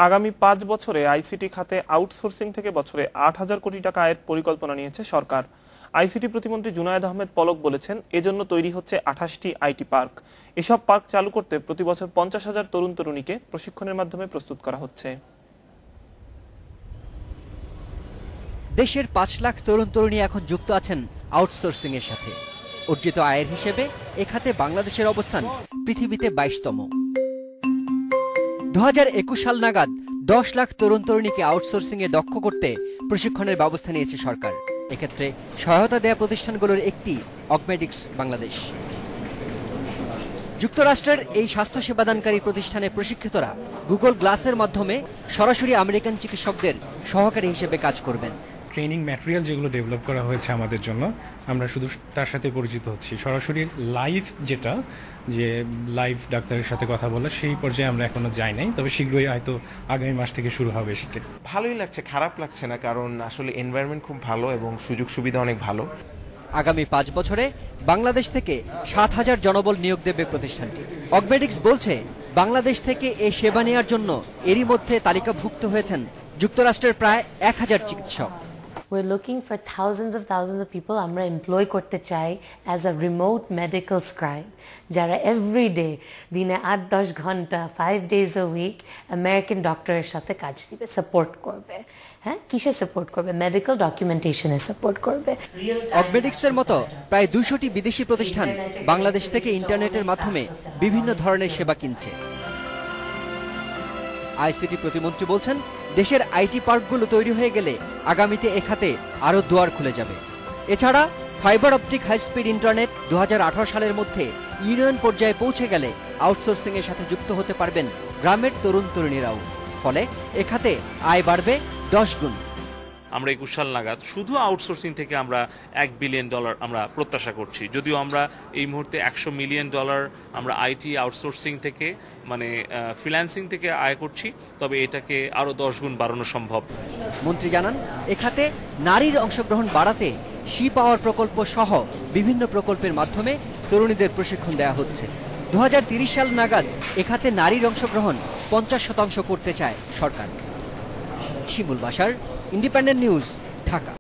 আগামী 5 বছরে আইসিটি খাতে আউটসোর্সিং থেকে বছরে 8,000 কোটি টাকা আয়ের পরিকল্পনা নিয়েছে সরকার। আইসিটি প্রতিমন্ত্রী জুনায়েদ আহমেদ পলক বলেছেন, এজন্য তৈরি হচ্ছে 28টি আইটি পার্ক। এসব পার্ক চালু করতে প্রতি বছর 50,000 তরুণ তরুণীকে প্রশিক্ষণের মাধ্যমে প্রস্তুত করা হচ্ছে। দেশের 5 লাখ তরুণ তরুণী এখন যুক্ত আছেন আউটসোর্সিং এর সাথে। অর্জিত আয়ের হিসেবে এ খাতে বাংলাদেশের অবস্থান পৃথিবীতে 22তম। 2021 সাল নাগাদ 10 লাখ তরুণ তরুণীকে আউটসোর্সিং এ দক্ষ করতে প্রশিক্ষণের ব্যবস্থা নিয়েছে সরকার। এক্ষেত্রে সহায়তা দেয়া প্রতিষ্ঠানগুলোর একটি অগমেডিক্স বাংলাদেশ। যুক্তরাষ্ট্রের এই স্বাস্থ্য সেবাদানকারী প্রতিষ্ঠানে প্রশিক্ষিতরা গুগল গ্লাসের মাধ্যমে সরাসরি আমেরিকান চিকিৎসকদের সহকারী হিসেবে কাজ করবেন। ট্রেনিং ম্যাটেরিয়াল যেগুলো ডেভেলপ করা হয়েছে আমাদের জন্য, আমরা শুধু তার সাথে পরিচিত হচ্ছি। সরাসরি লাইভ যেটা যে লাইভ ডাক্তারের সাথে কথা বলা, সেই পর্যায়ে আমরা এখনো যাই নাই, তবে শীঘ্রই হয়তো আগামী মাস থেকে শুরু হবে সেটা। ভালোই লাগছে, খারাপ লাগছে না, কারণ আসলে এনভায়রনমেন্ট খুব ভালো এবং সুযোগ সুবিধা অনেক ভালো। আগামী 5 বছরে বাংলাদেশ থেকে 7,000 জনবল নিয়োগ দেবে প্রতিষ্ঠানটি। অগমেডিক্স বলছে, বাংলাদেশ থেকে এই সেবা নেওয়ার জন্য এরই মধ্যে তালিকাভুক্ত হয়েছেন যুক্তরাষ্ট্রের প্রায় 1,000 চিকিৎসক। We're looking for thousands of people আমরা এমপ্লয় করতে চাই as a remote medical scribe, যারা everyday দিনে 8-10 ঘন্টা 5 days a week আমেরিকান ডক্টরের সাথে কাজ দিবে, সাপোর্ট করবে। হ্যাঁ, কিসে সাপোর্ট করবে? মেডিকেল ডকুমেন্টেশনে সাপোর্ট করবে। অগমেডিক্সের মতো প্রায় 200টি বিদেশি প্রতিষ্ঠান বাংলাদেশ থেকে ইন্টারনেটের মাধ্যমে বিভিন্ন ধরনের সেবা কিনছে। আইসিটি প্রতিমন্ত্রী বলছেন, দেশের আইটি পার্কগুলো তৈরি হয়ে গেলে আগামীতে এ খাতে আরও দুয়ার খুলে যাবে। এছাড়া fibre optic high speed internet 2018 সালের মধ্যে ইউনিয়ন পর্যায়ে পৌঁছে গেলে আউটসোর্সিং এর সাথে যুক্ত হতে পারবেন গ্রামের তরুণ তরুণীরাও। ফলে এ খাতে আয় বাড়বে 10 গুণ। আমরা 21 সাল নাগাদ শুধু আউটসোর্সিং থেকে আমরা $1 বিলিয়ন আমরা প্রত্যাশা করছি। যদিও আমরা এই মুহূর্তে $100 মিলিয়ন আমরা আইটি আউটসোর্সিং থেকে মানে ফ্রিল্যান্সিং থেকে আয় করছি, তবে এটাকে আরও 10 গুণ বাড়ানো সম্ভব। মন্ত্রী জানান, এ খাতে নারীর অংশগ্রহণ বাড়াতে শি পাওয়ার প্রকল্প সহ বিভিন্ন প্রকল্পের মাধ্যমে তরুণীদের প্রশিক্ষণ দেওয়া হচ্ছে। 2030 সাল নাগাদ এ খাতে নারীর অংশগ্রহণ 50% করতে চায় সরকার। শিমুল বাশার, ইন্ডিপেন্ডেন্ট নিউজ, ঢাকা।